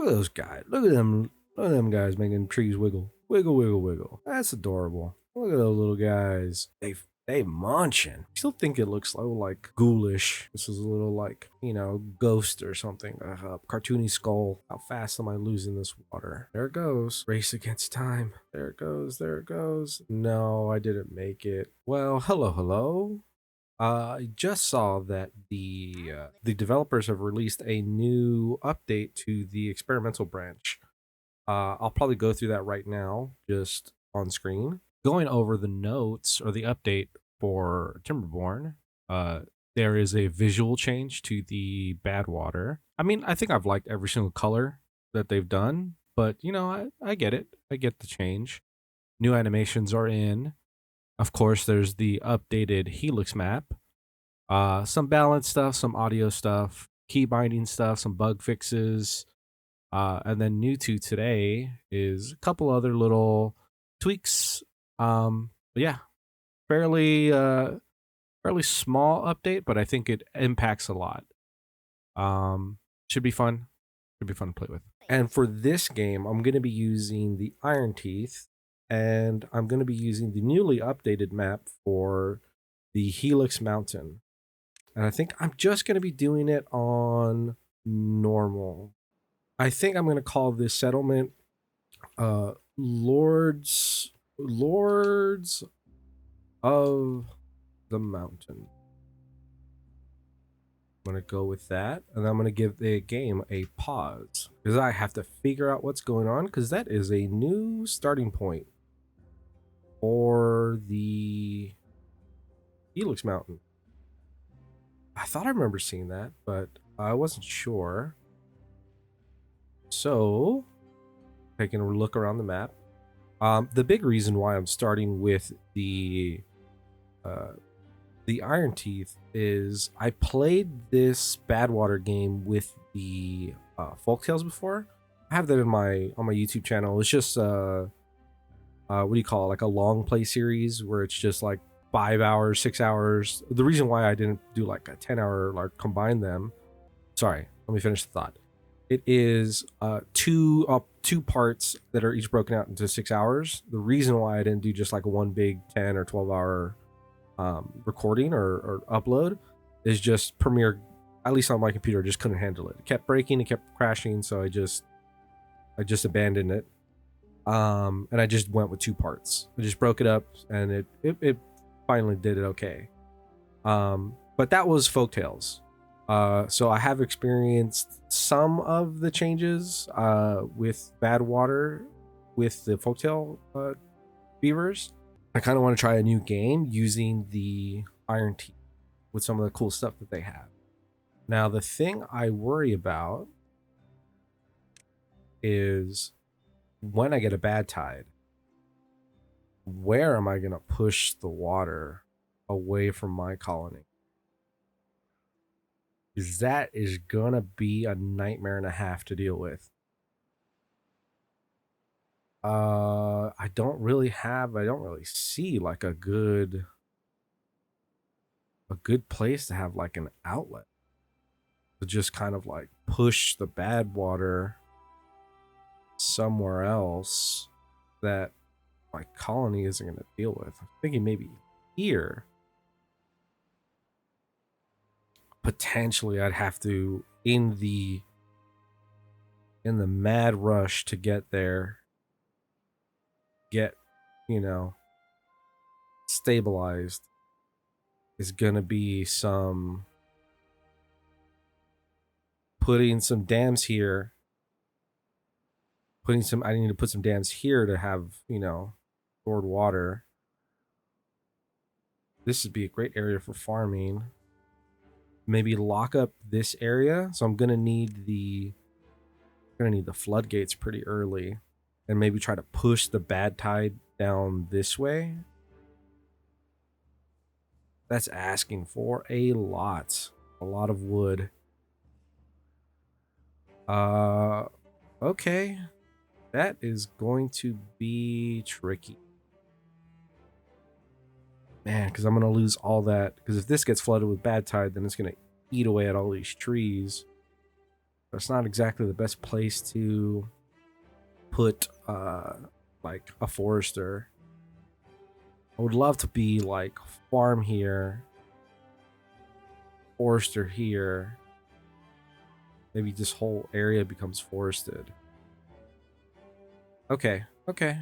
Look at those guys. Look at them. Look at them guys making trees wiggle. Wiggle, wiggle, wiggle. That's adorable. Look at those little guys. They munching. I still think it looks a little like ghoulish. This is a little like, you know, ghost or something. Cartoony skull. How fast am I losing this water? There it goes. Race against time. There it goes. There it goes. No, I didn't make it. Well, hello, hello. I just saw that the developers have released a new update to the experimental branch. I'll probably go through that right now, just on screen. Going over the notes or the update for Timberborn, there is a visual change to the bad water. I mean, I think I've liked every single color that they've done, but you know, I get it. I get the change. New animations are in. Of course, there's the updated Helix map, some balance stuff, some audio stuff, key binding stuff, some bug fixes, and then new to today is a couple other little tweaks. But yeah, fairly fairly small update, but I think it impacts a lot. Should be fun. Should be fun to play with. And for this game, I'm going to be using the Iron Teeth, and I'm going to be using the newly updated map for the Helix Mountain. And I think I'm just going to be doing it on normal. I think I'm going to call this settlement Lords of the Mountain. I'm going to go with that, and I'm going to give the game a pause because I have to figure out what's going on, because that is a new starting point for the Helix Mountain. I thought I remember seeing that, but I wasn't sure. So, taking a look around the map. The big reason why I'm starting with the Iron Teeth is I played this Badwater game with the Folktales before. I have that on my YouTube channel. It's just what do you call it? Like a long play series where it's just like 5 hours, 6 hours. The reason why I didn't do like a 10-hour, like combine them. Sorry, let me finish the thought. It is two parts that are each broken out into 6 hours. The reason why I didn't do just like one big 10 or 12-hour recording or upload is just Premiere, at least on my computer, just couldn't handle it. It kept breaking, it kept crashing, so I just abandoned it. And I just went with 2 parts. I just broke it up, and it finally did it okay. But that was Folktales. So I have experienced some of the changes with Badwater with the Folktale beavers. I kind of want to try a new game using the Iron Teeth with some of the cool stuff that they have. Now, the thing I worry about is when I get a bad tide, where am I going to push the water away from my colony? Because that is going to be a nightmare and a half to deal with. I don't really see like a good place to have like an outlet to just kind of like push the bad water somewhere else that my colony isn't going to deal with. I'm thinking maybe here. Potentially I'd have to, in the mad rush to get there, get, you know, stabilized, is gonna be some putting some dams here. I need to put some dams here to have, you know, stored water. This would be a great area for farming. Maybe lock up this area. So I'm gonna need the floodgates pretty early, and maybe try to push the bad tide down this way. That's asking for a lot of wood. Okay, that is going to be tricky, man, because I'm gonna lose all that. Because if this gets flooded with bad tide, then it's gonna eat away at all these trees. It's not exactly the best place to put like a forester. I would love to be like farm here, forester here. Maybe this whole area becomes forested. Okay, okay.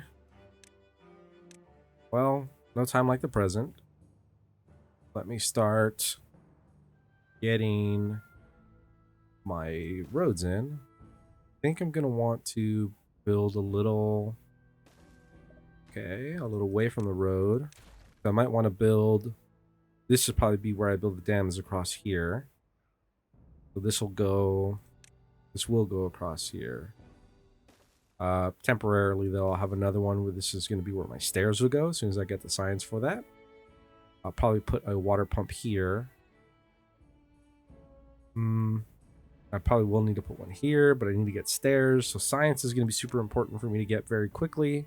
Well, no time like the present. Let me start getting my roads in. I think I'm gonna want to build a little, okay, a little way from the road. I might want to build, this should probably be where I build the dams across here. So this will go across here. Temporarily though, I'll have another one where this is going to be where my stairs will go as soon as I get the science for that. I'll probably put a water pump here. I probably will need to put one here, but I need to get stairs. So science is going to be super important for me to get very quickly.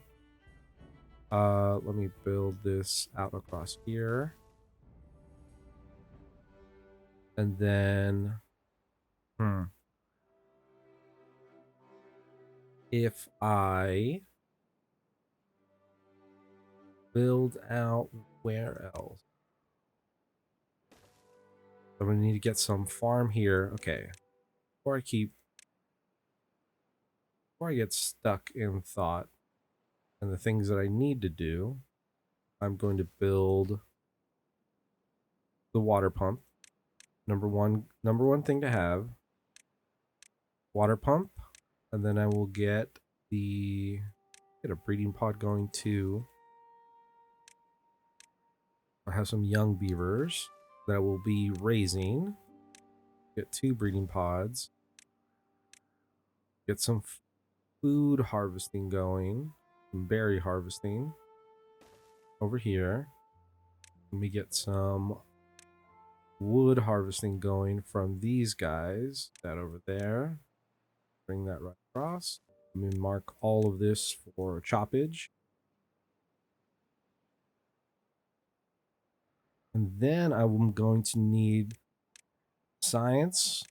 Let me build this out across here. And then, if I build out, where else? I'm going to need to get some farm here. Okay. Before I get stuck in thought and the things that I need to do, I'm going to build the water pump. Number one thing to have, water pump, and then I will get a breeding pod going too. I have some young beavers that I will be raising. Get 2 breeding pods. Get some food harvesting going, some berry harvesting over here. Let me get some wood harvesting going from these guys. That over there. Bring that right across. Let me mark all of this for choppage. And then I'm going to need science.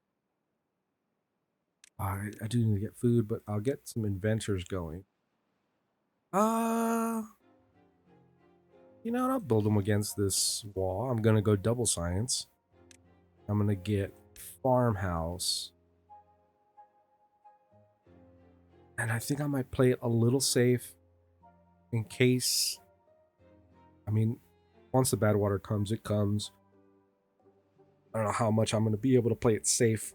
I do need to get food, but I'll get some inventors going. You know what? I'll build them against this wall. I'm going to go double science. I'm going to get farmhouse. And I think I might play it a little safe in case, I mean, once the bad water comes, it comes. I don't know how much I'm going to be able to play it safe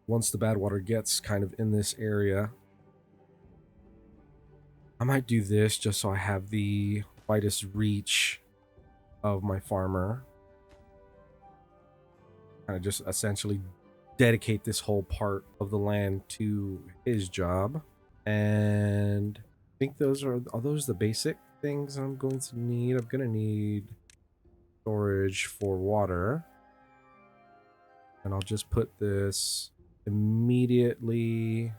once the bad water gets kind of in this area. I might do this just so I have the widest reach of my farmer. Kind of just essentially dedicate this whole part of the land to his job. And I think those are those the basic things I'm going to need. I'm going to need storage for water. And I'll just put this immediately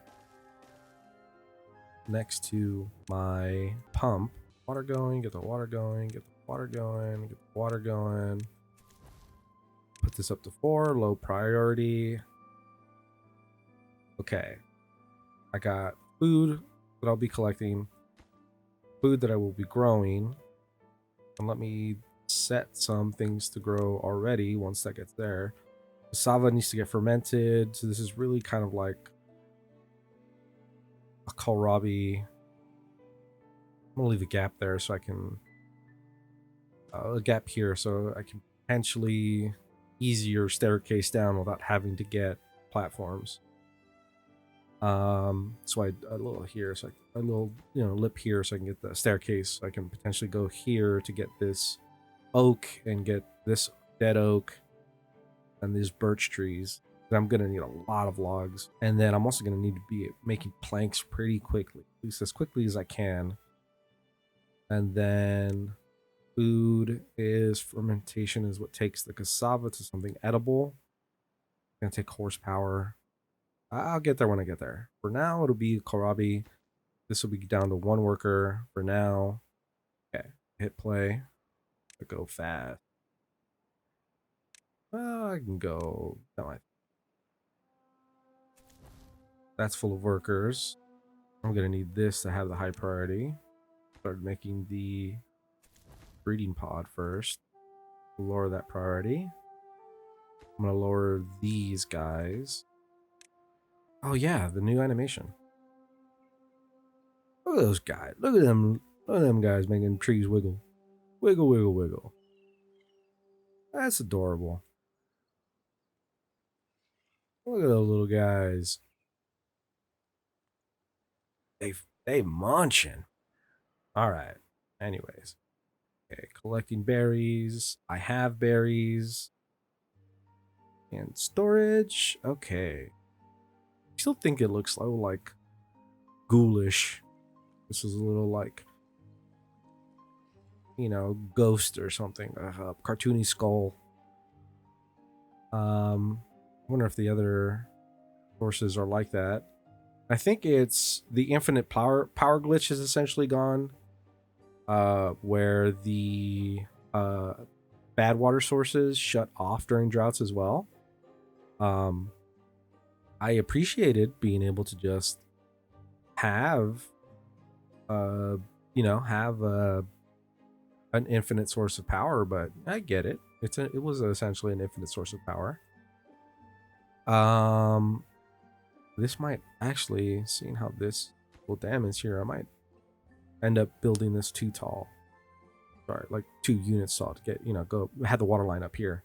next to my pump. Water going, get the water going, get the water going, get the water going. Put this up to 4, low priority. Okay. I got food that I'll be collecting, food that I will be growing. And let me set some things to grow already once that gets there. Cassava needs to get fermented, so this is really kind of like a kohlrabi. I'm gonna leave a gap there so I can a gap here so I can potentially easier staircase down without having to get platforms. So a little here, so a little lip here so I can get the staircase. So I can potentially go here to get this oak and get this dead oak and these birch trees. I'm gonna need a lot of logs, and then I'm also gonna need to be making planks pretty quickly, at least as quickly as I can. And then food is fermentation is what takes the cassava to something edible. It's gonna take horsepower. I'll get there when I get there. For now, it'll be kohlrabi. This will be down to 1 worker for now. Okay, hit play. I go fast. Well, I can go. No, That's full of workers. I'm gonna need this to have the high priority. Start making the breeding pod first. Lower that priority. I'm gonna lower these guys. Oh yeah, the new animation. Look at those guys. Look at them. Look at them guys making trees wiggle. Wiggle, wiggle, wiggle. That's adorable. Look at those little guys. They munching. All right. Anyways. Okay, collecting berries. I have berries. And storage. Okay. I still think it looks a little like ghoulish. This is a little like, you know, ghost or something. A cartoony skull. I wonder if the other sources are like that. I think it's the infinite power glitch is essentially gone. Where the bad water sources shut off during droughts as well. I appreciated being able to just have have an infinite source of power, but I get it. It was essentially an infinite source of power. This might actually, seeing how this will damage here, I might end up building this too tall. Sorry, like 2 units tall to get, go had the water line up here.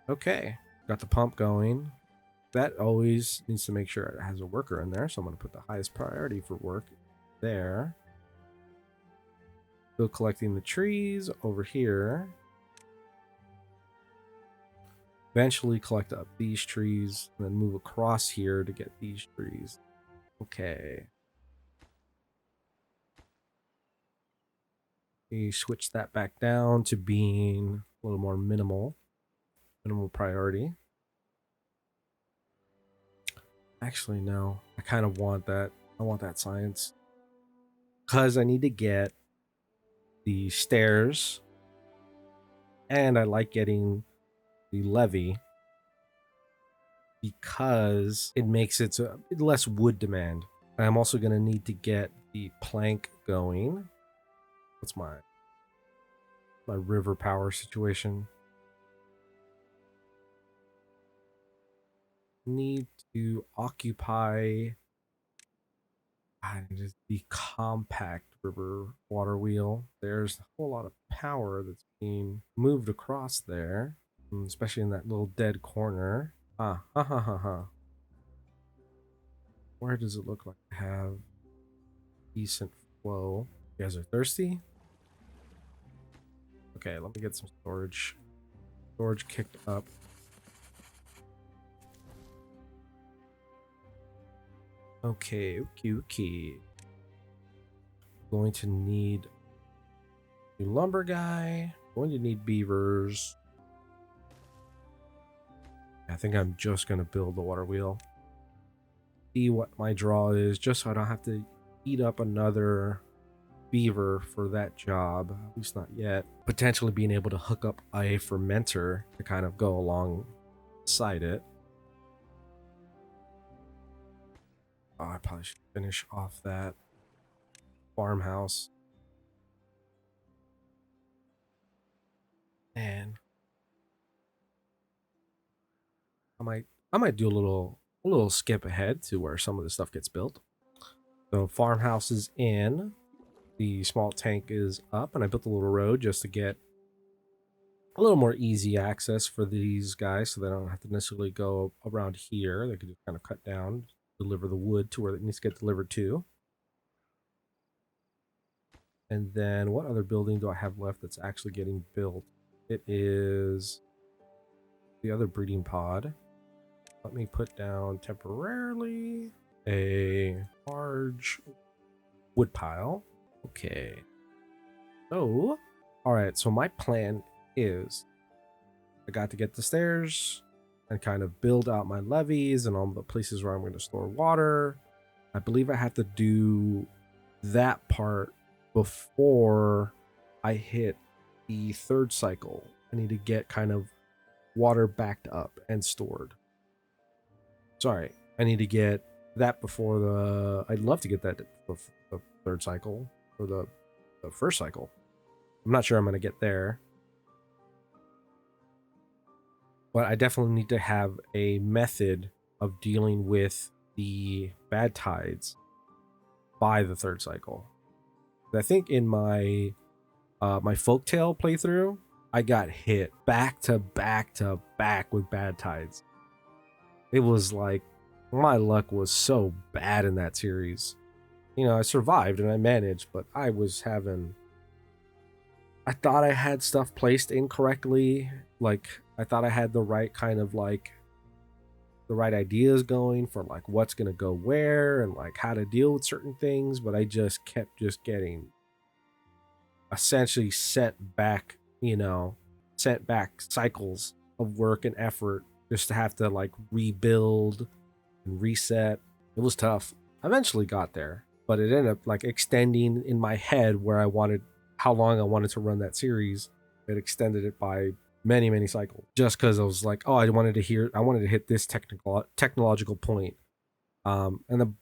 Okay, got the pump going. That always needs to make sure it has a worker in there, so I'm going to put the highest priority for work there. Still collecting the trees over here. Eventually collect up these trees, and then move across here to get these trees. Okay. We switch that back down to being a little more minimal priority. Actually, no. I kind of want that. I want that science. Because I need to get the stairs. And I like getting the levee. Because it makes it so less wood demand. I'm also going to need to get the plank going. What's my river power situation? Need to occupy the compact river water wheel. There's a whole lot of power that's being moved across there, especially in that little dead corner. Where does it look like I have decent flow? You guys are thirsty? Okay, let me get some storage kicked up. Okay. Going to need a lumber guy. Going to need beavers. I think I'm just going to build the water wheel. See what my draw is, just so I don't have to eat up another beaver for that job. At least not yet. Potentially being able to hook up a fermenter to kind of go alongside it. Oh, I probably should finish off that farmhouse. And I might do a little skip ahead to where some of the stuff gets built. So farmhouse is in. The small tank is up, and I built a little road just to get a little more easy access for these guys, so they don't have to necessarily go around here. They could just kind of cut down, deliver the wood to where it needs to get delivered to. And then what other building do I have left that's actually getting built? It is the other breeding pod. Let me put down temporarily a large wood pile. Okay. So, all right. So my plan is I got to get the stairs and kind of build out my levees and all the places where I'm going to store water. I believe I have to do that part before I hit the 3rd cycle. I need to get kind of water backed up and stored. Sorry, I need to get that before the. I'd love to get that before the third cycle or the first cycle. I'm not sure I'm gonna get there, but I definitely need to have a method of dealing with the Badtides by the third cycle. I think in my my folktale playthrough, I got hit back to back to back with Badtides. It was like my luck was so bad in that series. You know, I survived and I managed, but I was having. I thought I had stuff placed incorrectly. Like, I thought I had the right kind of like the right ideas going for like what's going to go where and like how to deal with certain things, but I just kept just getting essentially sent back cycles of work and effort just to have to like rebuild and reset. It was tough. I eventually got there, but it ended up like extending in my head where I wanted how long I wanted to run that series. It extended it by many cycles just because I was like, oh, I wanted to hit this technological point. And the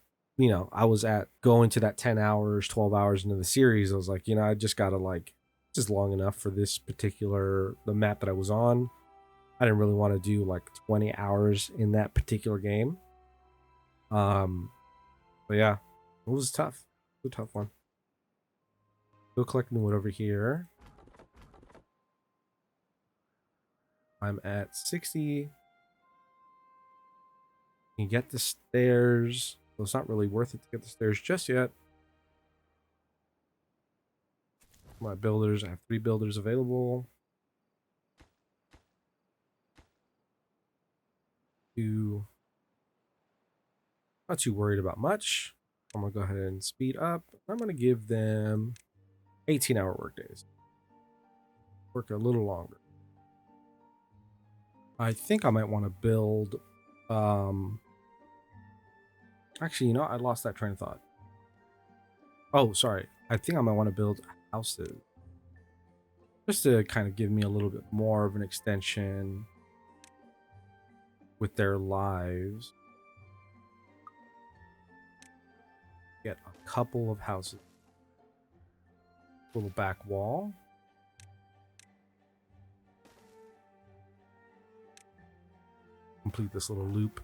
I was at going to that 10 hours, 12 hours into the series. I was like, I just gotta like this is long enough for this particular the map that I was on. I didn't really want to do like 20 hours in that particular game. But yeah, it was tough. It was a tough one. Still collecting wood over here. I'm at 60. You get the stairs. So it's not really worth it to get the stairs just yet. My builders, I have 3 builders available. Not too worried about much. I'm gonna go ahead and speed up. I'm gonna give them 18-hour workdays. Work a little longer. I think I might want to build actually, I lost that train of thought. Oh, sorry. I think I might want to build houses. Just to kind of give me a little bit more of an extension with their lives. Get a couple of houses. Little back wall. Complete this little loop.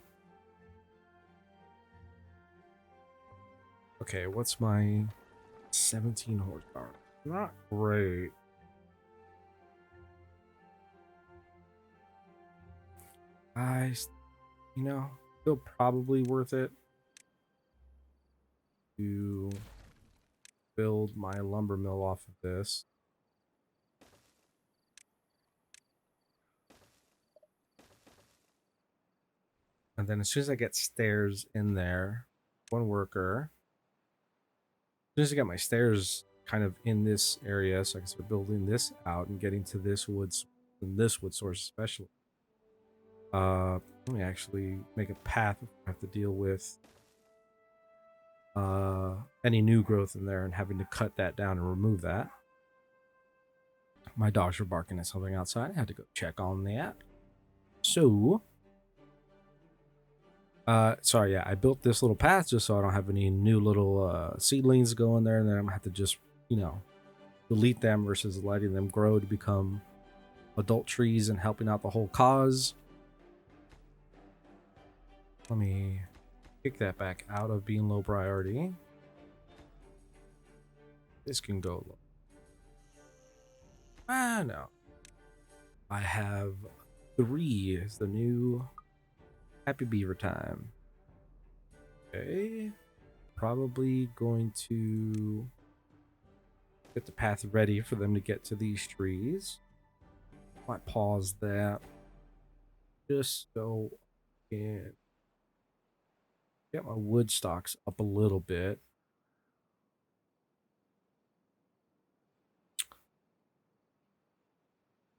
Okay, what's my 17 horsepower? Not great. Still probably worth it to build my lumber mill off of this. And then as soon as I get stairs in there, 1 worker. As soon as I get my stairs kind of in this area, so I can start building this out and getting to this wood source especially. Let me actually make a path if I have to deal with any new growth in there and having to cut that down and remove that. My dogs were barking at something outside. I had to go check on that. So, sorry, yeah, I built this little path just so I don't have any new little seedlings going there, and then I'm gonna have to just, delete them versus letting them grow to become adult trees and helping out the whole cause. Let me kick that back out of being low priority. This can go low. No. I have 3 is the new Happy Beaver time. Okay. Probably going to get the path ready for them to get to these trees. Might pause that just so I can get my wood stocks up a little bit.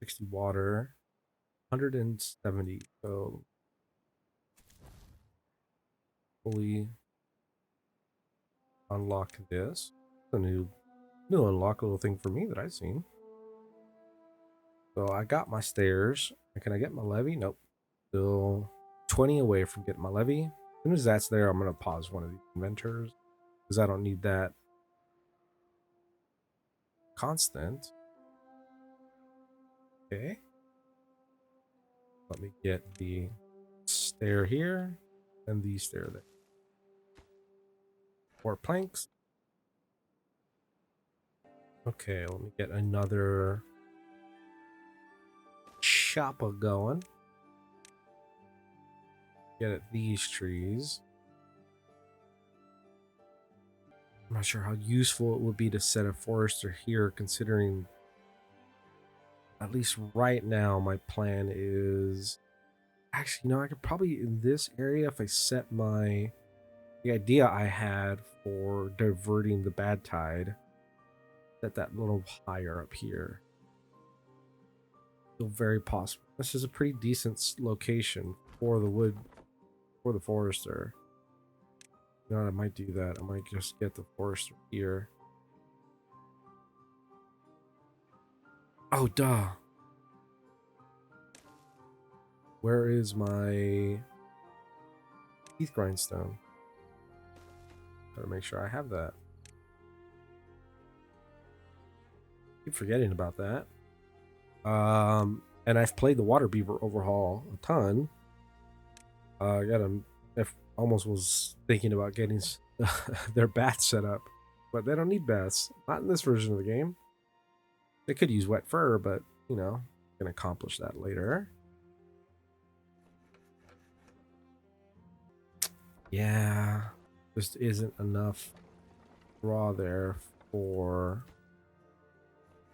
$60 water, 170. So fully unlock this. A new unlock little thing for me that I've seen. So I got my stairs. Can I get my levee? Nope. Still 20 away from getting my levy. As soon as that's there, I'm going to pause one of these inventors because I don't need that constant. Okay. Let me get the stair here and the stair there. 4 planks. Okay, let me get another chopper going. Get at these trees. I'm not sure how useful it would be to set a forester here, considering at least right now my plan is actually, I could probably in this area, if I set the idea I had for diverting the Badtide, set that little higher up here. Still very possible. This is a pretty decent location for the forester. You know what, I might do that. I might just get the forester here. Oh, duh. Where is my teeth grindstone? Gotta make sure I have that. Keep forgetting about that. And I've played the Water Beaver Overhaul a ton. I almost was thinking about getting their baths set up, but they don't need baths. Not in this version of the game. They could use wet fur, but can accomplish that later. Yeah, just isn't enough raw there for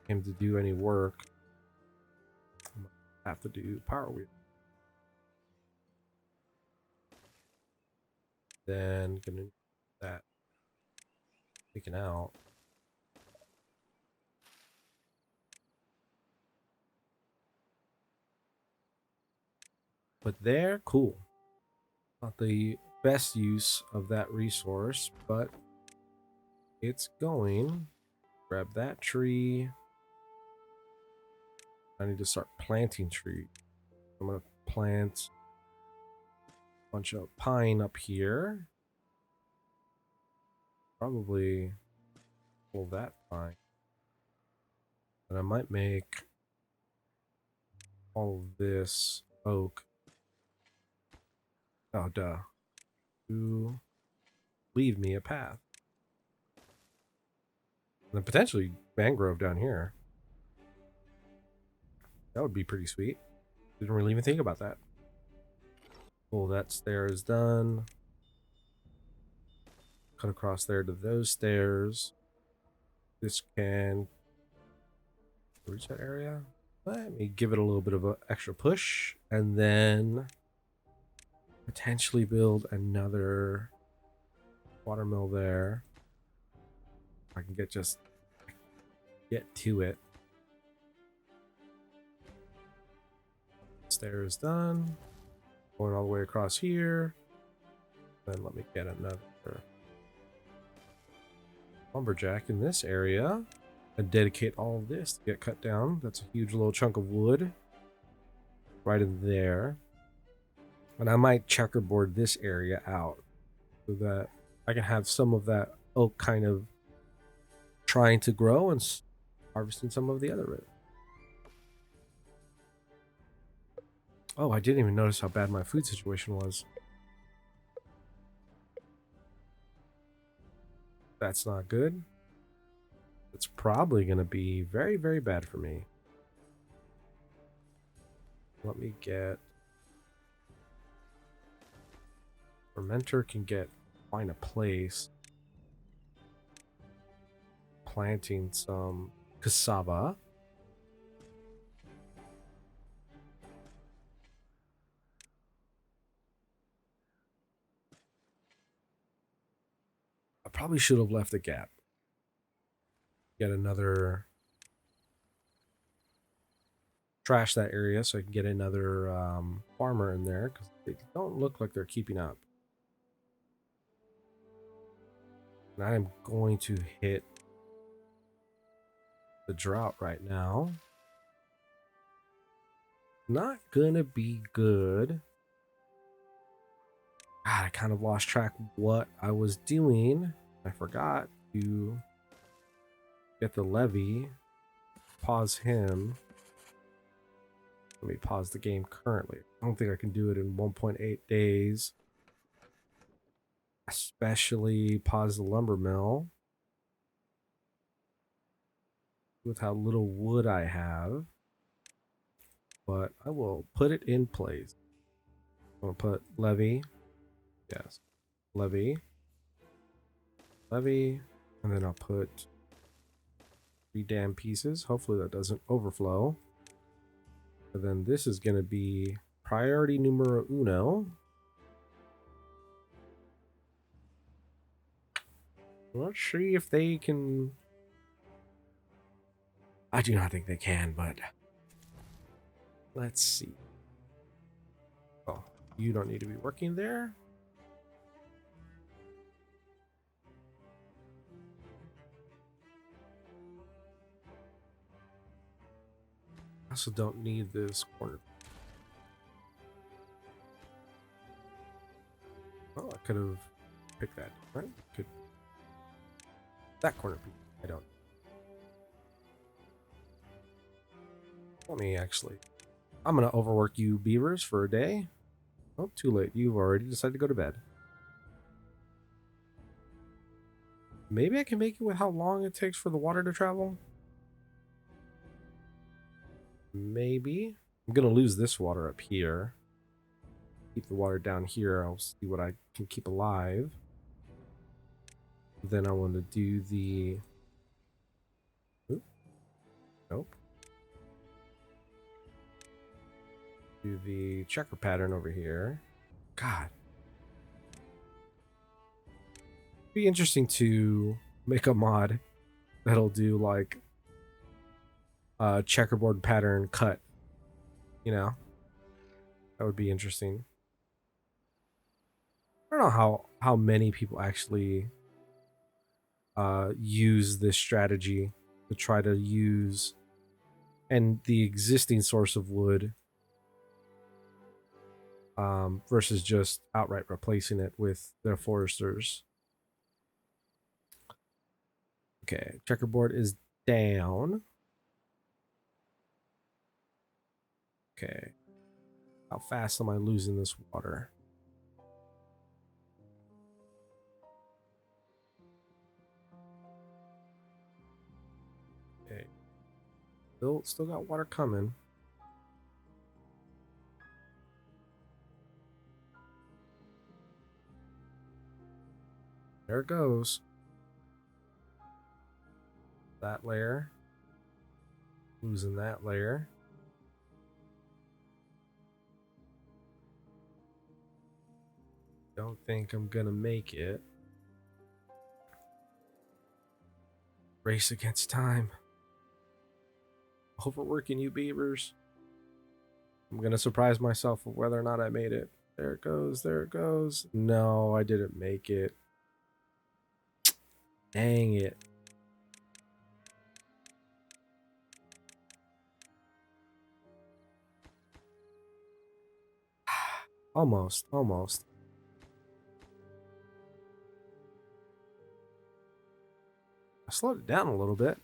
him to do any work. I'm gonna have to do power wheel. Then gonna need that taken out. But they're cool. Not the best use of that resource, but it's going. Grab that tree. I need to start planting trees. I'm gonna plant a bunch of pine up here. Probably pull that pine. And I might make all of this oak. Oh, duh. To leave me a path. And then potentially mangrove down here. That would be pretty sweet. Didn't really even think about that. Cool, that stair is done. Cut across there to those stairs. This can reach that area. Let me give it a little bit of an extra push, and then potentially build another watermill there. I can get to it. Stairs done. Going all the way across here. Then let me get another lumberjack in this area and dedicate all of this to get cut down. That's a huge little chunk of wood right in there. And I might checkerboard this area out so that I can have some of that oak kind of trying to grow and harvesting some of the other of it. Oh, I didn't even notice how bad my food situation was. That's not good. It's probably going to be very, very bad for me. Let me get... Fermenter can find a place. Planting some cassava. I probably should have left a gap. Get another... Trash that area so I can get another farmer in there, because they don't look like they're keeping up. And I'm going to hit the drought right now. Not gonna be good. God, I kind of lost track of what I was doing. I forgot to get the levee, pause him. Let me pause the game currently. I don't think I can do it in 1.8 days. Especially pause the lumber mill with how little wood I have. But I will put it in place. I'm going to put levee. Yes. Levee. Levee. And then I'll put 3 damn pieces. Hopefully that doesn't overflow. And then this is going to be priority numero uno. Let's see if they can. I do not think they can, but let's see. Oh, you don't need to be working there. I also don't need this corner. Oh, I could have picked that, right? Could that corner piece. I don't. Let me actually. I'm gonna overwork you beavers for a day. Oh, too late. You've already decided to go to bed. Maybe I can make it with how long it takes for the water to travel. Maybe. I'm gonna lose this water up here. Keep the water down here. I'll see what I can keep alive. Then I want to do the. Oop. Nope. Do the checker pattern over here. God. It'd be interesting to make a mod that'll do like a checkerboard pattern cut. You know? That would be interesting. I don't know how many people actually use this strategy to try to use and the existing source of wood versus just outright replacing it with their foresters. Okay, checkerboard is down. Okay, how fast am I losing this water? Okay, still got water coming. There it goes. That layer. Losing that layer. Don't think I'm gonna make it. Race against time. Overworking you beavers. I'm gonna surprise myself with whether or not I made it. There it goes, there it goes. No, I didn't make it. Dang it. Almost, almost. I slowed it down a little bit.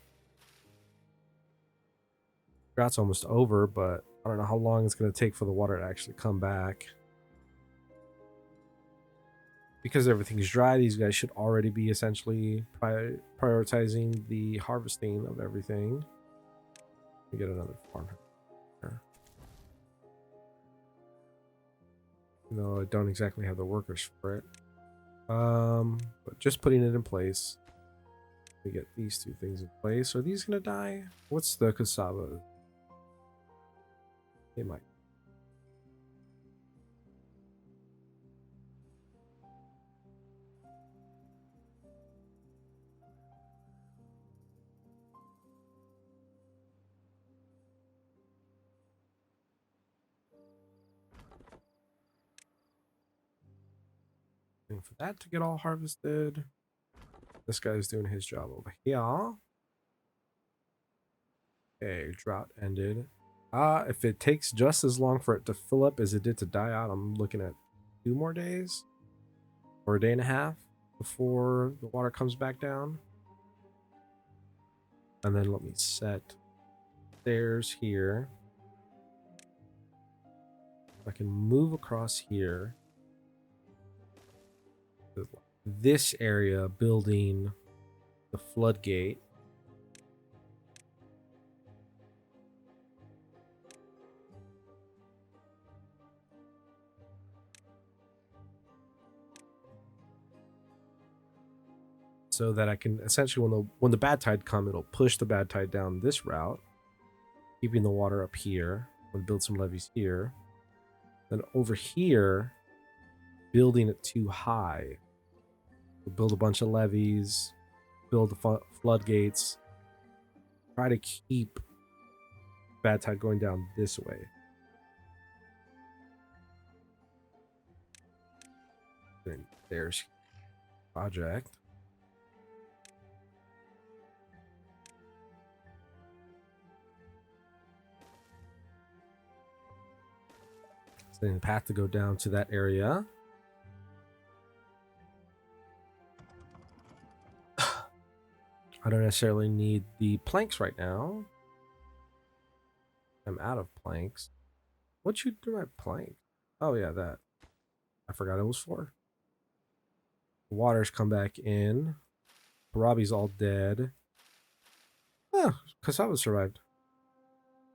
Droughts almost over, but I don't know how long it's going to take for the water to actually come back. Because everything's dry, these guys should already be essentially prioritizing the harvesting of everything. Let me get another farm here. No, I don't exactly have the workers for it. But just putting it in place. We get these 2 things in place. Are these gonna die? What's the cassava? They might. Waiting for that to get all harvested. This guy's doing his job over here. Okay, drought ended. If it takes just as long for it to fill up as it did to die out, I'm looking at 2 more days. or a day and a half before the water comes back down. And then let me set stairs here. I can move across here. This area, building the floodgate. So that I can essentially, when the bad tide come, it'll push the bad tide down this route, keeping the water up here. We'll build some levees here. Then over here, building it too high. We'll build a bunch of levees, build the floodgates, try to keep bad tide going down this way. Then there's project. Setting the path to go down to that area. I don't necessarily need the planks right now. I'm out of planks. What you do my plank? Oh yeah, that. I forgot it was for. The water's come back in. Robbie's all dead. Oh, Kasava survived.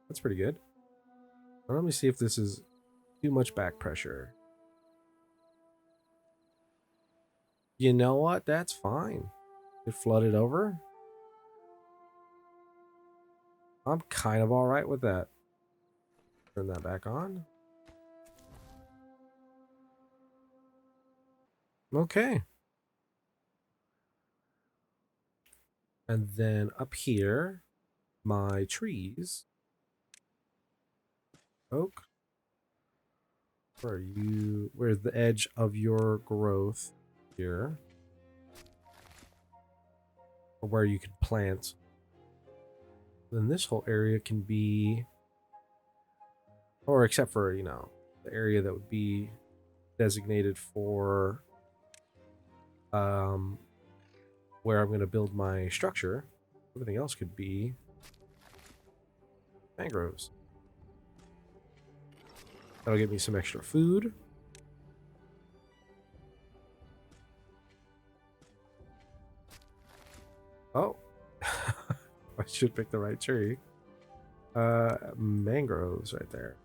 That's pretty good. Now let me see if this is too much back pressure. You know what? That's fine. It flooded over. I'm kind of all right with that. Turn that back on. Okay. And then up here, my trees. Oak. Where are you? Where's the edge of your growth? Here. Or where you can plant. Then this whole area can be, or except for, you know, the area that would be designated for where I'm going to build my structure. Everything else could be mangroves. That'll give me some extra food. Oh, I should pick the right tree. Mangroves right there.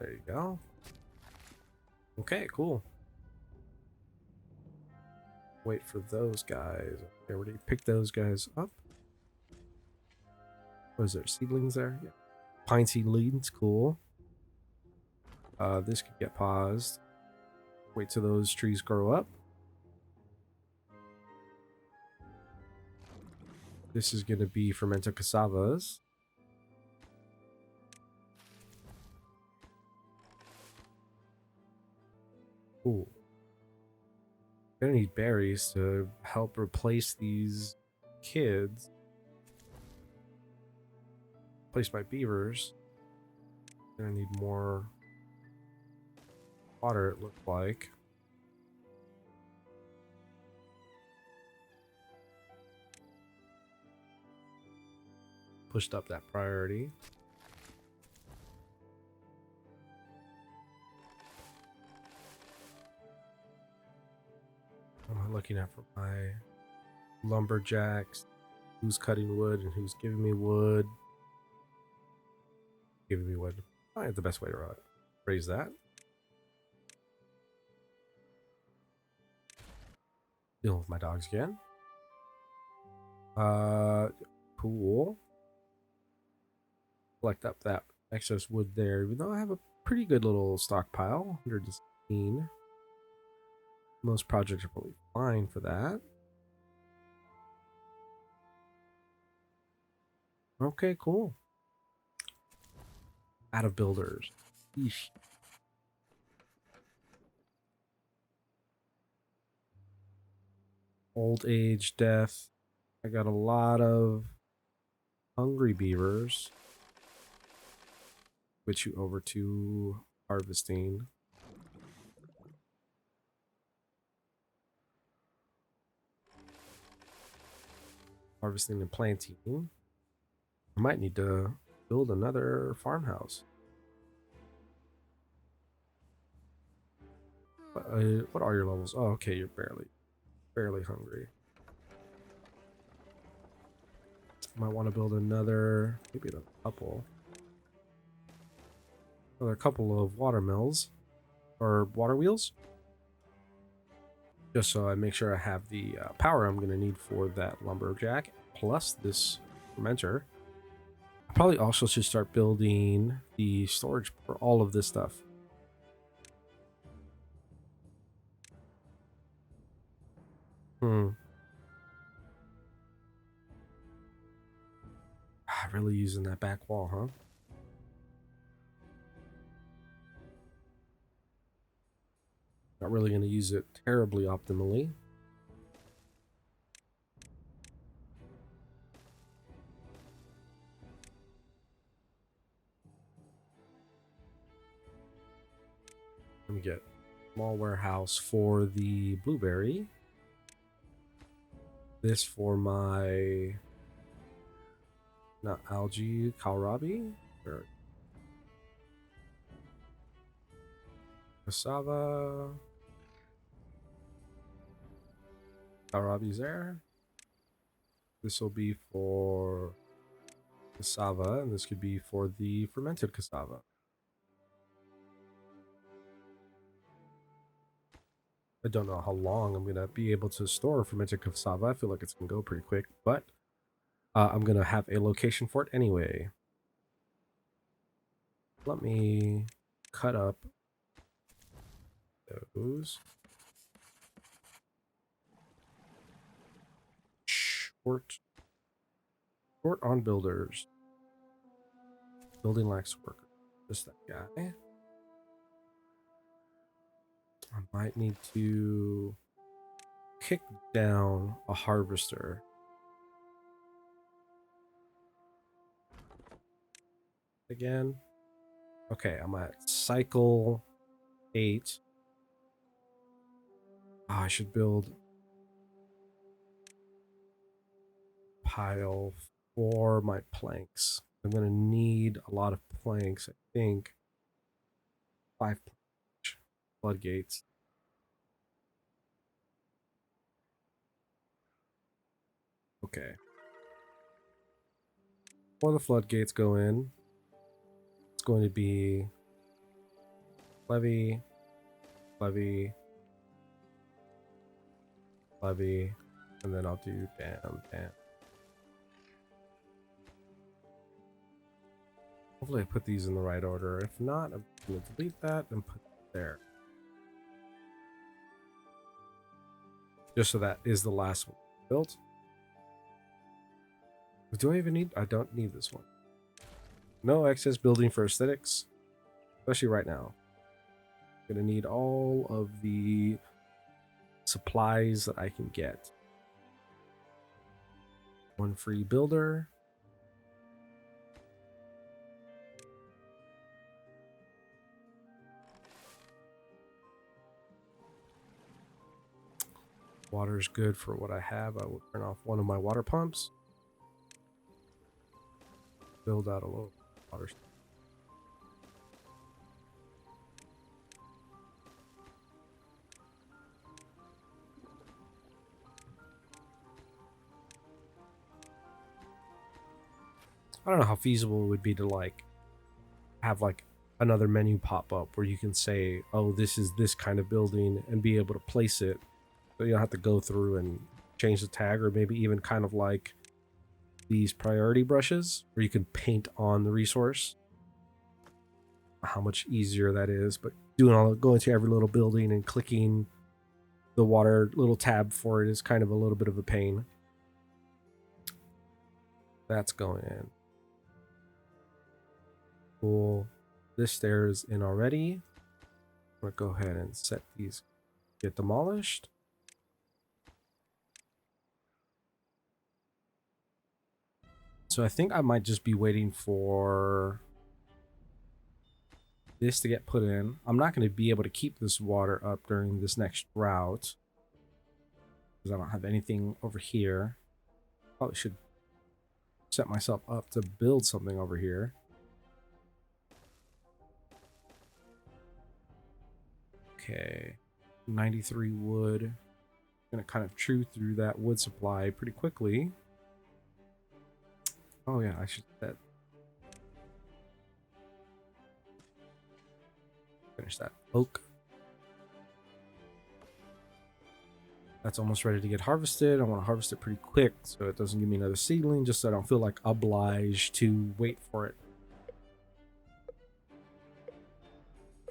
There you go. Okay, cool. Wait for those guys. I already picked those guys up. What is there? Seedlings there? Yeah. Pine seedlings, cool. This could get paused. Wait till those trees grow up. This is going to be fermented cassavas. Cool. Gonna need berries to help replace these kids. Replace my beavers. Gonna need more water, it looks like. Pushed up that priority. What am I looking at for my lumberjacks? Who's cutting wood and who's giving me wood? Giving me wood. I have the best way to raise that. Dealing with my dogs again. Cool. Collect up that excess wood there, even though I have a pretty good little stockpile. 116. Most projects are probably fine for that. Okay, cool. Out of builders. Eesh. Old age, death. I got a lot of hungry beavers. Switch you over to harvesting. harvesting and planting. I might need to build another farmhouse. What are your levels? Oh, okay, you're barely hungry. Might want to build another, maybe a couple. Another couple of water mills or water wheels. Just so I make sure I have the power I'm going to need for that lumberjack, plus this fermenter. I probably also should start building the storage for all of this stuff. Really using that back wall, huh? Not really going to use it terribly optimally. Let me get a small warehouse for the blueberry. This for my, not algae, kohlrabi, or cassava. Kohlrabi's there. This will be for cassava, and this could be for the fermented cassava. I don't know how long I'm going to be able to store fermented cassava. I feel like it's going to go pretty quick, but I'm going to have a location for it anyway. Let me cut up those. Short on builders. Building lacks workers. Just that guy. I might need to kick down a harvester. Again. Okay, I'm at cycle 8. Oh, I should build pile for my planks. I'm going to need a lot of planks, I think. 5 floodgates. Okay. Before the floodgates go in, it's going to be levy, levy, levy, and then I'll do dam, dam. Hopefully I put these in the right order. If not, I'm going to delete that and put it there. Just so that is the last one built. Do I even need? I don't need this one. No excess building for aesthetics, especially right now. I'm going to need all of the supplies that I can get. One free builder. Water's good for what I have. I will turn off one of my water pumps. Build out a little water. I don't know how feasible it would be to like have like another menu pop up where you can say, oh, this is this kind of building, and be able to place it. So you don't have to go through and change the tag, or maybe even kind of like these priority brushes where you can paint on the resource. How much easier that is, but going to every little building and clicking the water little tab for it is kind of a little bit of a pain. That's going in. Cool. This stairs in already. I'm gonna go ahead and set these, get demolished. So I think I might just be waiting for this to get put in. I'm not going to be able to keep this water up during this next drought because I don't have anything over here. Probably should set myself up to build something over here. Okay, 93 wood. Gonna kind of chew through that wood supply pretty quickly. Oh yeah, I should finish that oak. That's almost ready to get harvested. I want to harvest it pretty quick so it doesn't give me another seedling, just so I don't feel like obliged to wait for it.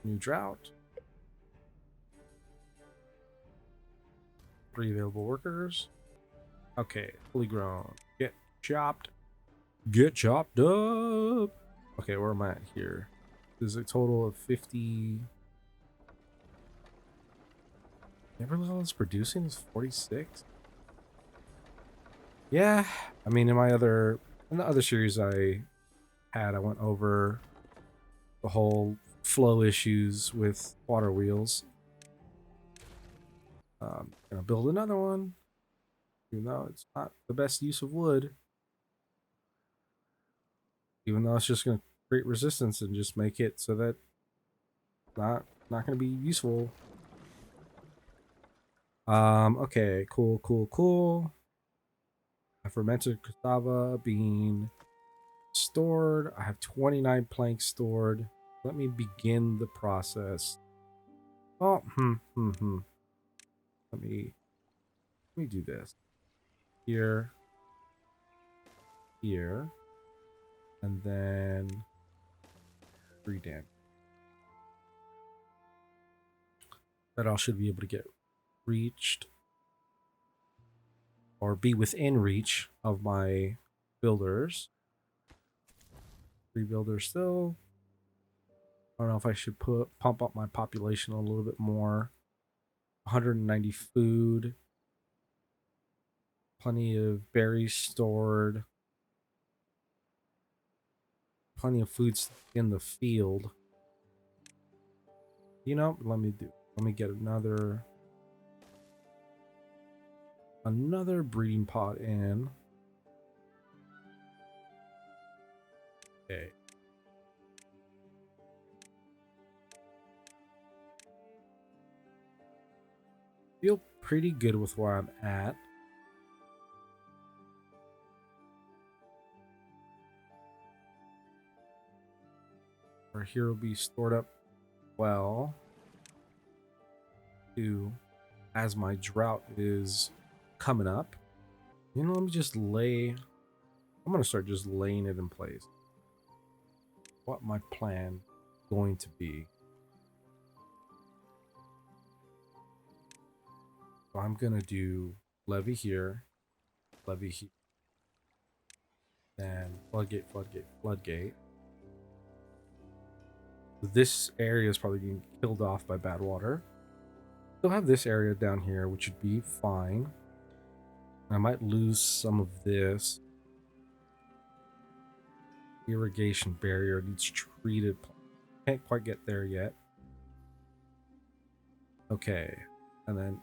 New drought. 3 available workers. Okay, fully grown. Get chopped. Get chopped up. Okay, where am I at here? There's a total of 50. Never level is producing is 46. Yeah, I mean, in the other series I went over the whole flow issues with water wheels. Gonna build another one, even though it's not the best use of wood. Even though it's just gonna create resistance and just make it so that not gonna be useful. Okay, cool. A fermented cassava being stored. I have 29 planks stored. Let me begin the process. Oh, Let me do this. Here, and then 3 damage. That all should be able to get reached or be within reach of my builders. 3 builders still. I don't know if I should pump up my population a little bit more. 190 food. Plenty of berries stored. Plenty of foods in the field. You know, let me get another breeding pot in. Okay. Feel pretty good with where I'm at. Our here will be stored up well. As my drought is coming up. You know, let me just I'm gonna start just laying it in place. What my plan is going to be. So I'm gonna do levee here, then floodgate. This area is probably getting killed off by bad water. Still have this area down here, which would be fine. I might lose some of this. Irrigation barrier needs treated. Can't quite get there yet. Okay, and then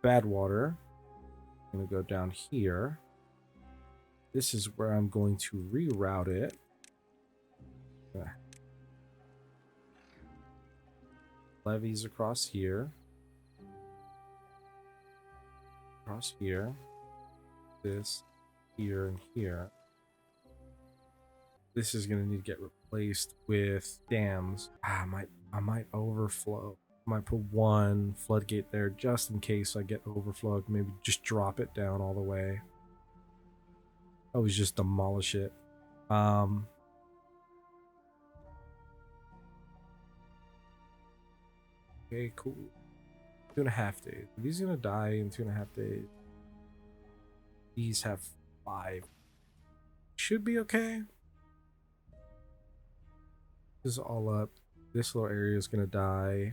bad water. I'm gonna go down here. This is where I'm going to reroute it. Levees across here. Across here. This, here, and here. This is gonna need to get replaced with dams. I might overflow. I might put 1 floodgate there just in case I get overflowed. Maybe just drop it down all the way. Always just demolish it. Okay, cool. 2.5 days. Are these gonna die in 2.5 days? These have 5. Should be okay. This is all up. This little area is gonna die.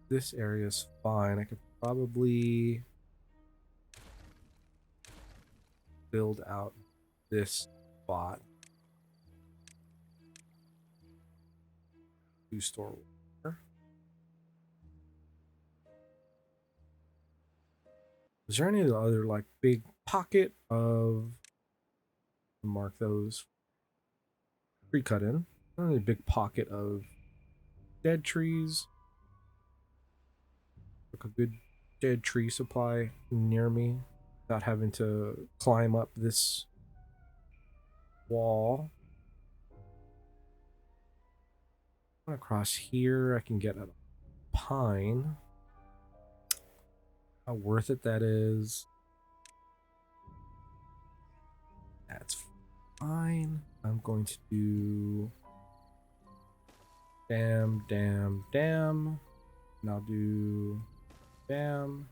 This area is fine. I could probably build out this spot. 2 store water. Is there any other like big pocket of, mark those pre-cut in? Any big pocket of dead trees? Like a good dead tree supply near me without having to climb up this wall. Across here, I can get a pine. How worth it that is. That's fine. I'm going to do dam, dam, dam. And I'll do dam.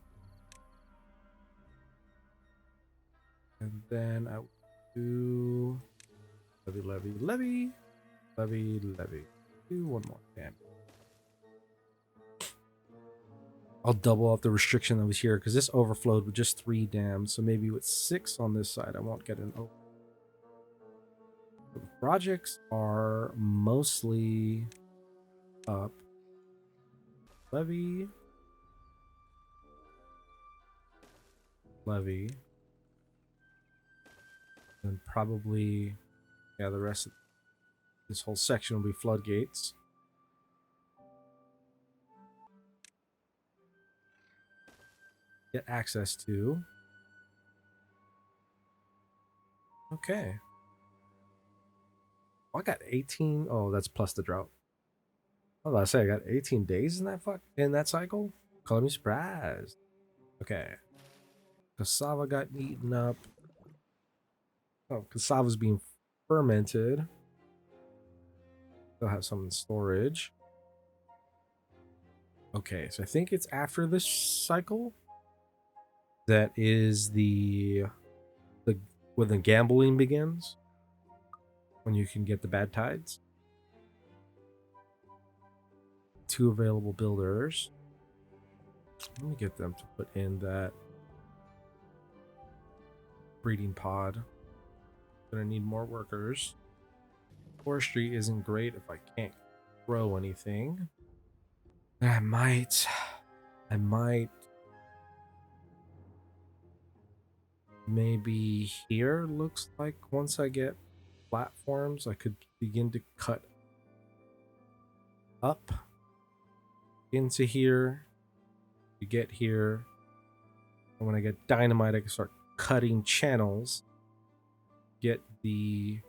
And then I will do levy, levy, levy, levy, levy. Do one more dam. I'll double up the restriction that was here because this overflowed with just 3 dams. So maybe with 6 on this side, I won't get an over. The projects are mostly up. Levy. Levy. And probably, yeah, the rest of this whole section will be floodgates. Get access to. Okay. Oh, I got 18. Oh, that's plus the drought. I was about to say I got 18 days in that cycle. Color me surprised. Okay. Cassava got eaten up. Oh, cassava's being fermented. They'll have some in storage. Okay, so I think it's after this cycle that is the when the gambling begins, when you can get the Badtides. 2 available builders. Let me get them to put in that breeding pod. Gonna need more workers. Forestry isn't great if I can't grow anything. I might maybe here looks like once I get platforms I could begin to cut up into here to get here, and when I get dynamite I can start cutting channels, get the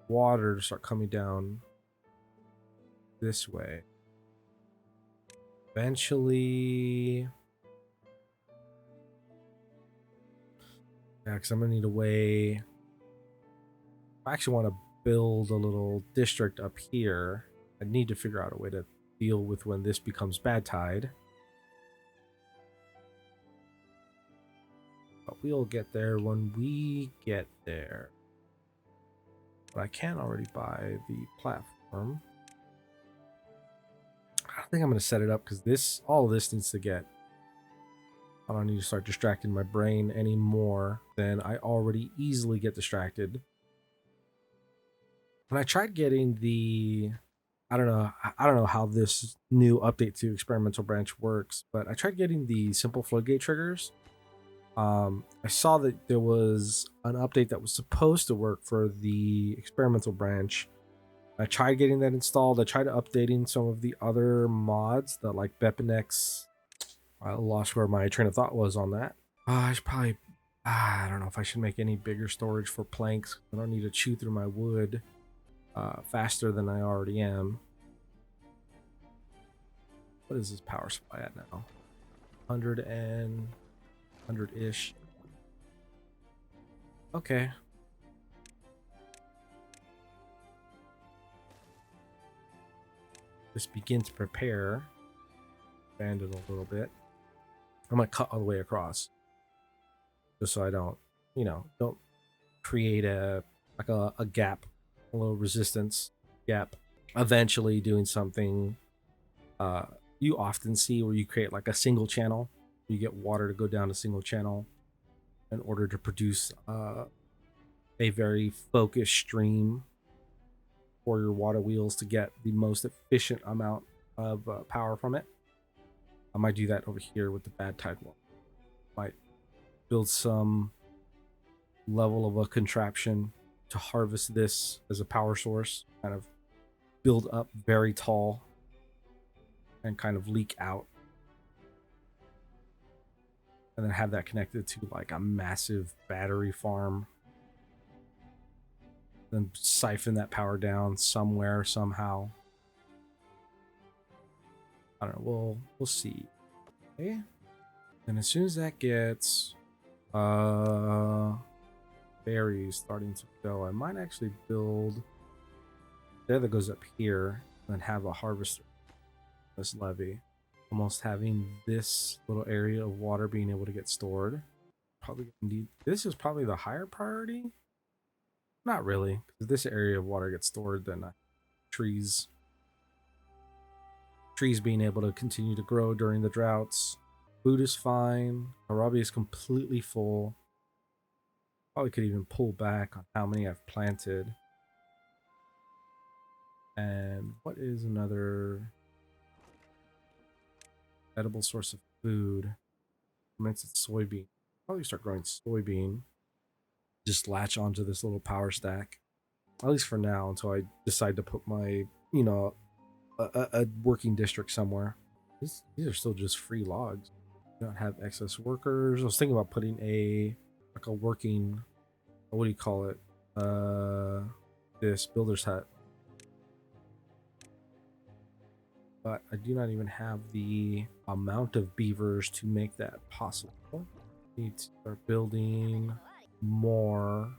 water to start coming down this way. Eventually, yeah, because I'm gonna need a way. I actually want to build a little district up here. I need to figure out a way to deal with when this becomes Badtide. But we'll get there when we get there. But I can already buy the platform. I don't think I'm going to set it up because all of this needs to get. I don't need to start distracting my brain any more than I already easily get distracted. When I tried getting the, I don't know how this new update to Experimental Branch works, but I tried getting the simple floodgate triggers. I saw that there was an update that was supposed to work for the Experimental Branch. I tried getting that installed. I tried updating some of the other mods, that like Bepinex. I lost where my train of thought was on that. I should probably, I don't know if I should make any bigger storage for planks. I don't need to chew through my wood faster than I already am. What is this power supply at now? 100-ish. Okay. Just begin to prepare. Expand it a little bit. I'm gonna cut all the way across, just so I don't, don't create a gap, a little resistance gap. Eventually, doing something you often see where you create like a single channel. You get water to go down a single channel in order to produce a very focused stream for your water wheels to get the most efficient amount of power from it. I might do that over here with the Badtide one. Might build some level of a contraption to harvest this as a power source, kind of build up very tall and kind of leak out, and then have that connected to like a massive battery farm, then siphon that power down somewhere somehow. I don't know, we'll see. Okay. And as soon as that gets berries starting to go, I might actually build there that goes up here and have a harvester this levee, almost having this little area of water being able to get stored. Probably need this is probably the higher priority. Not really, because this area of water gets stored, then trees being able to continue to grow during the droughts. Food is fine. Arabi is completely full. Probably could even pull back on how many I've planted. And what is another edible source of food? I mean, it's soybean. Probably start growing soybean. Just latch onto this little power stack, at least for now, until I decide to put my, you know, a working district somewhere. These are still just free logs. Don't have excess workers. I was thinking about putting a working, what do you call it? This builder's hut. But I do not even have the amount of beavers to make that possible. Need to start building more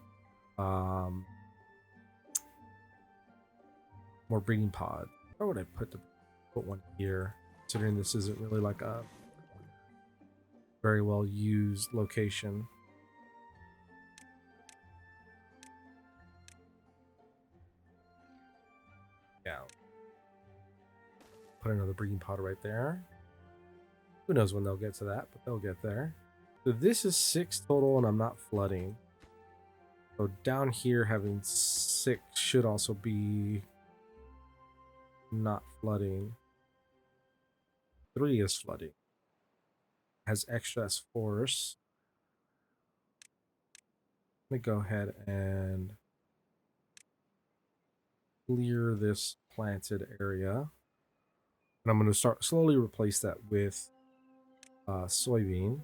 breeding pods. Where would I put one here? Considering this isn't really like a very well used location. Yeah. Put another breeding pod right there. Who knows when they'll get to that, but they'll get there. So this is 6 total, and I'm not flooding. So down here having 6 should also be not flooding. 3 is flooding. Has excess force. Let me go ahead and clear this planted area. And I'm going to start slowly replace that with soybean.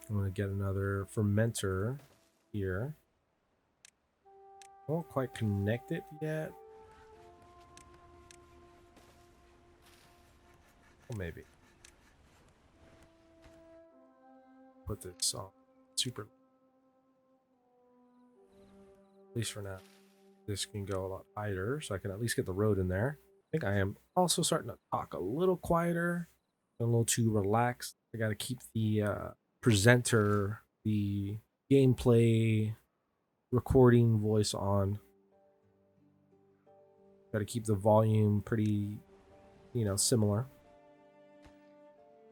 I'm going to get another fermenter here. I won't quite connect it yet. Well, maybe. Put this on super. At least for now. This can go a lot higher, so I can at least get the road in there. I think I am also starting to talk a little quieter, a little too relaxed. I got to keep the presenter, the gameplay recording voice on. Got to keep the volume pretty, you know, similar.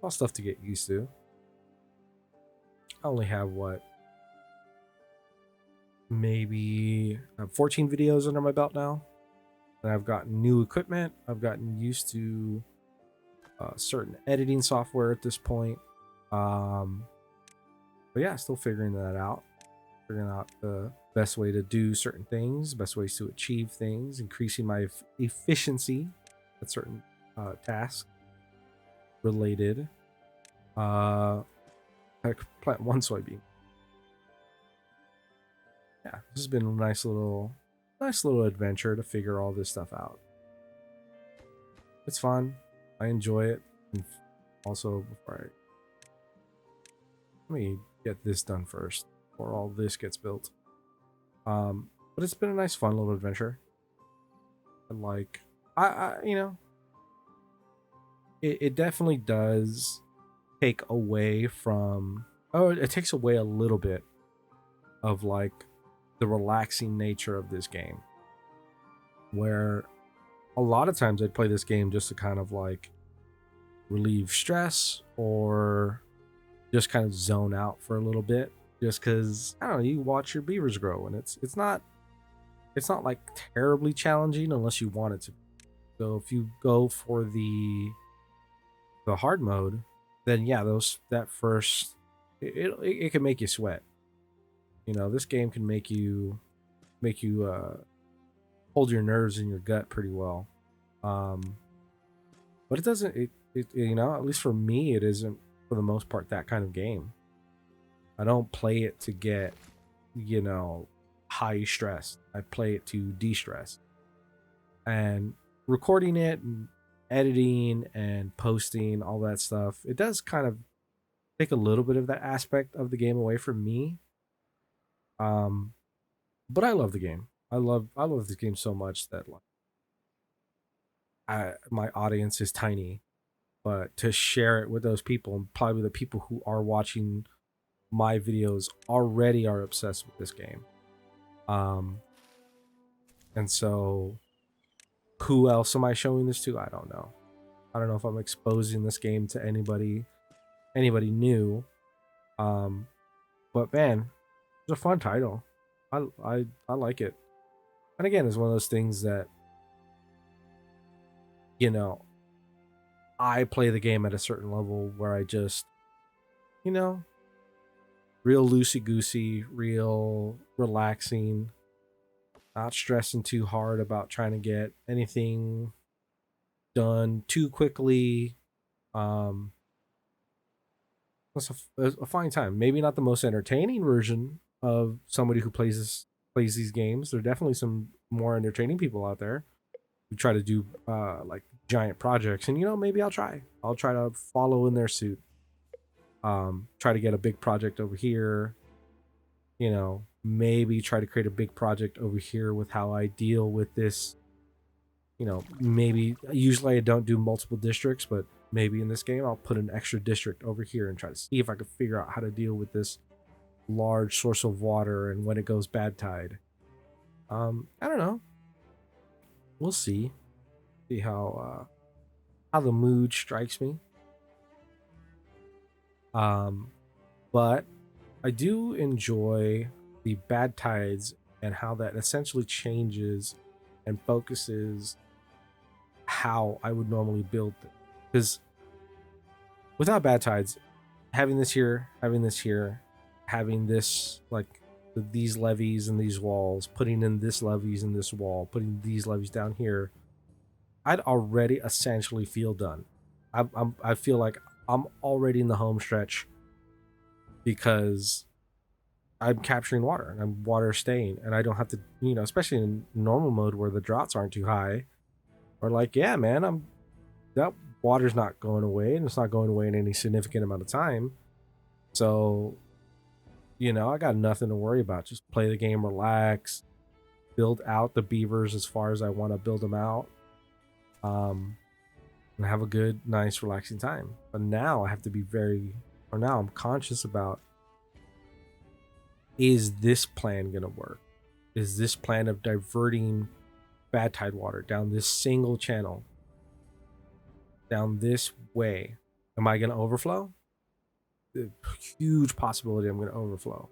All stuff to get used to. I only have what? Maybe 14 videos under my belt now. And I've gotten new equipment. I've gotten used to certain editing software at this point. But yeah, still figuring that out. Figuring out the best way to do certain things, best ways to achieve things, increasing my efficiency at certain tasks related. I plant 1 soybean. Yeah, this has been a nice little adventure to figure all this stuff out. It's fun. I enjoy it. And also, let me get this done first before all this gets built. But it's been a nice, fun little adventure. And like, I you know, it definitely does take away from. Oh, it takes away a little bit of like the relaxing nature of this game, where a lot of times I'd play this game just to kind of like relieve stress or just kind of zone out for a little bit, just because I don't know, you watch your beavers grow, and it's not like terribly challenging unless you want it to. So if you go for the hard mode, then yeah, that first it can make you sweat. You know, this game can make you hold your nerves in your gut pretty well. Um, but it doesn't. You know, at least for me, it isn't for the most part that kind of game. I don't play it to get, you know, high stress. I play it to de-stress. And recording it and editing and posting all that stuff, it does kind of take a little bit of that aspect of the game away from me. Um, but I love the game. I love this game so much that like my audience is tiny, but to share it with those people and probably the people who are watching my videos already are obsessed with this game. Um, and so who else am I showing this to? I don't know. I don't know if I'm exposing this game to anybody new. Um, but man, it's a fun title. I like it. And again, it's one of those things that, you know, I play the game at a certain level where I just, you know, real loosey goosey, real relaxing, not stressing too hard about trying to get anything done too quickly. Um, it's a fine time. Maybe not the most entertaining version of somebody who plays these games. There are definitely some more entertaining people out there who try to do like giant projects, and you know, maybe I'll try to follow in their suit. Try to get a big project over here, you know, maybe try to create a big project over here with how I deal with this. You know, maybe usually I don't do multiple districts, but maybe in this game I'll put an extra district over here and try to see if I can figure out how to deal with this large source of water and when it goes bad tide. I don't know. We'll see. See how the mood strikes me. Um, but I do enjoy the Badtides and how that essentially changes and focuses how I would normally build them. Because without Badtides, having this here, having this like these levees and these walls, putting in this levees in this wall, putting these levees down here, I'd already essentially feel done. I feel like I'm already in the home stretch because I'm capturing water and I'm water staying, and I don't have to, you know, especially in normal mode where the droughts aren't too high. Or like, yeah, man, I'm that water's not going away, and it's not going away in any significant amount of time. So, you know, I got nothing to worry about. Just play the game, relax, build out the beavers as far as I want to build them out, and have a good, nice, relaxing time. But now I have to be now I'm conscious about, is this plan going to work? Is this plan of diverting bad tide water down this single channel, down this way, am I going to overflow? A huge possibility I'm going to overflow,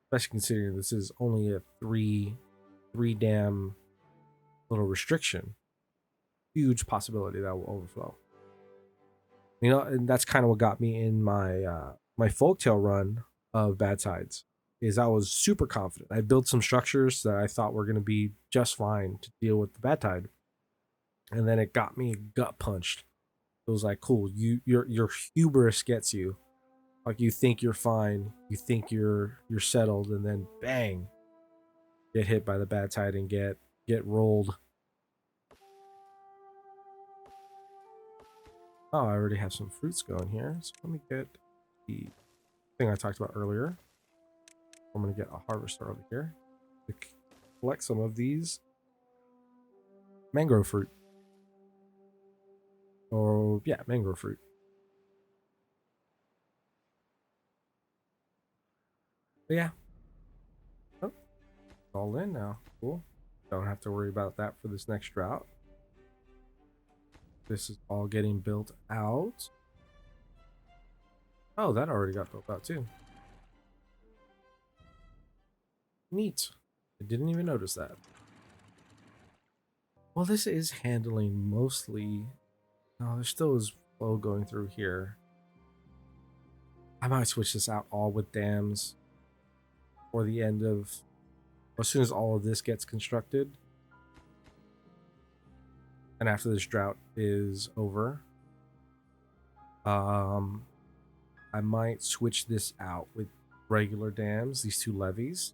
especially considering this is only a three dam little restriction. Huge possibility that will overflow. You know, and that's kind of what got me in my folktale run of Badtides. Is I was super confident. I built some structures that I thought were going to be just fine to deal with the bad tide, and then it got me gut punched. It was like, cool, your hubris gets you. Like you think you're fine, you think you're settled, and then bang, get hit by the bad tide and get rolled. Oh, I already have some fruits going here, so let me get the thing I talked about earlier. I'm gonna get a harvester over here to collect some of these mango fruit. Or yeah, mango fruit. But yeah, oh, all in now. Cool. Don't have to worry about that for this next drought. This is all getting built out. Oh, that already got built out too. Neat. I didn't even notice that. Well, this is handling mostly. No, there still is flow going through here. I might switch this out all with dams for the end of, as soon as all of this gets constructed. And after this drought is over, I might switch this out with regular dams, these two levees,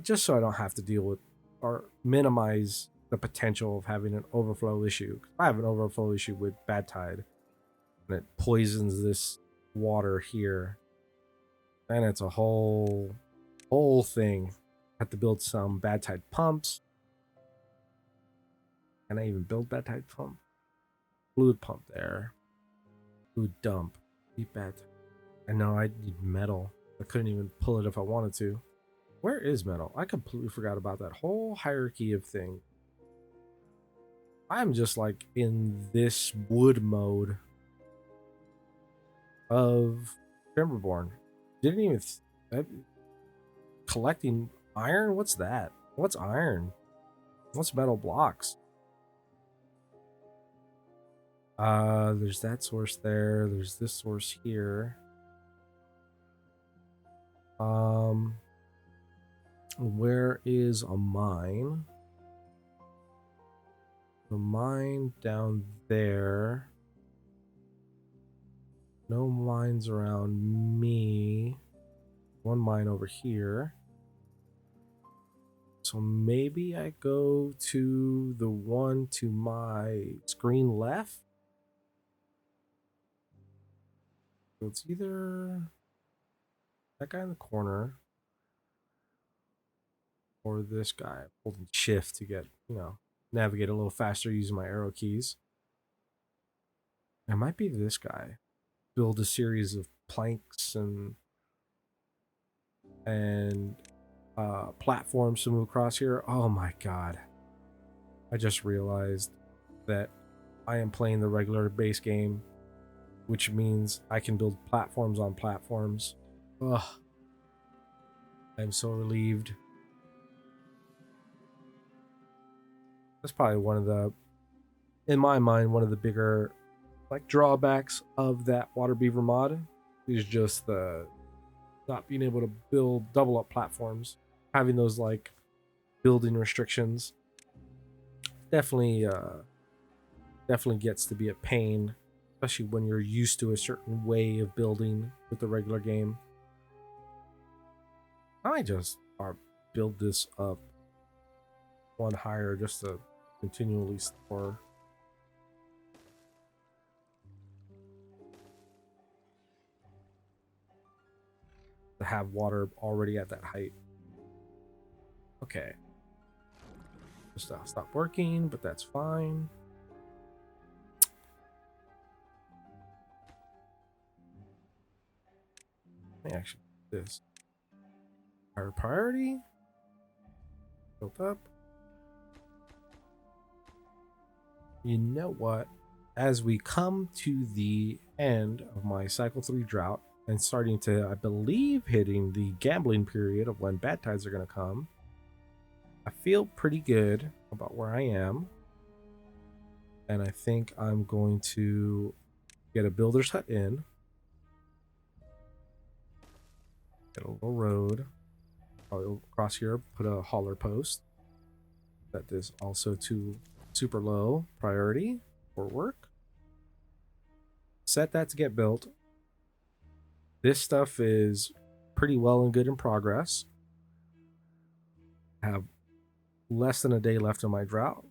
just so I don't have to deal with or minimize the potential of having an overflow issue. I have an overflow issue with Badtide, and it poisons this water here, and it's a whole thing. I have to build some Badtide pumps. Can I even build Badtide pump? Fluid pump there. Fluid dump. Deep Badtide. I know I need metal. I couldn't even pull it if I wanted to. Where is metal? I completely forgot about that whole hierarchy of things. I'm just like in this wood mode of Timberborn. Didn't even collecting iron. What's that? What's iron? What's metal blocks? There's that source there. There's this source here. Where is a mine? The mine down there. No mines around me. One mine over here. So maybe I go to the one to my screen left. So it's either that guy in the corner or this guy. I'm holding shift to get, navigate a little faster using my arrow keys. It might be this guy. Build a series of planks and platforms to move across here. Oh my god. I just realized that I am playing the regular base game, which means I can build platforms on platforms. Ugh. I'm so relieved. That's probably one of the, in my mind, one of the bigger drawbacks of that water beaver mod is just the not being able to build double up platforms. Having those building restrictions definitely gets to be a pain, especially when you're used to a certain way of building with the regular game. I just build this up one higher just to continually store. To have water already at that height. Okay. Just stop working, but that's fine. Let me actually do this. Higher priority. Built up. You know what? As we come to the end of my cycle 3 drought and starting to, I believe, hitting the gambling period of when Badtides are going to come, I feel pretty good about where I am. And I think I'm going to get a builder's hut in. Get a little road. Probably across here, put a hauler post. Set this also to super low priority for work. Set that to get built. This stuff is pretty well and good in progress. I have less than a day left on my drought.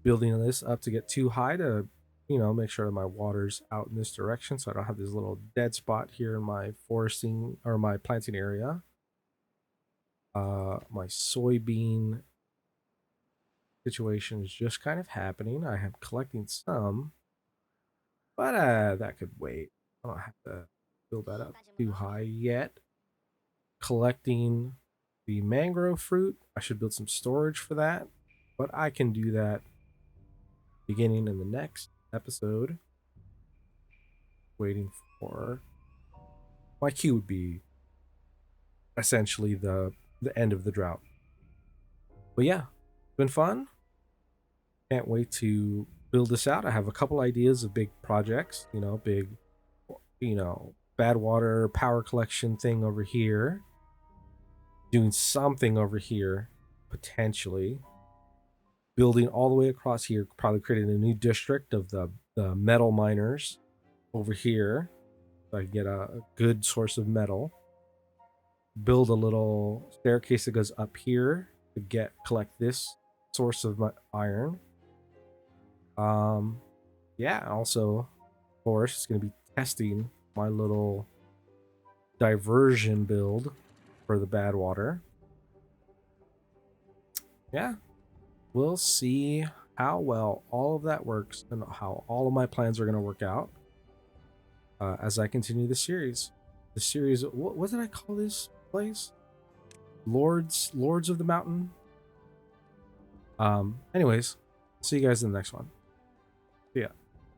Building this up to get too high to, make sure that my water's out in this direction so I don't have this little dead spot here in my foresting or my planting area. My soybean situation is just kind of happening. I am collecting some, but that could wait. I don't have to build that up too high yet. Collecting the mangrove fruit. I should build some storage for that, but I can do that beginning in the next episode. Waiting for my queue would be essentially the end of the drought. But yeah, it's been fun. Can't wait to build this out. I have a couple ideas of big projects, big, bad water power collection thing over here. Doing something over here, potentially. Building all the way across here, probably creating a new district of the metal miners over here. So I can get a good source of metal. Build a little staircase that goes up here to collect this source of my iron. Yeah, also, of course, it's going to be testing my little diversion build for the bad water. Yeah, we'll see how well all of that works and how all of my plans are going to work out as I continue the series. The series, what did I call this place? Lords of the Mountain. Anyways, see you guys in the next one. See ya.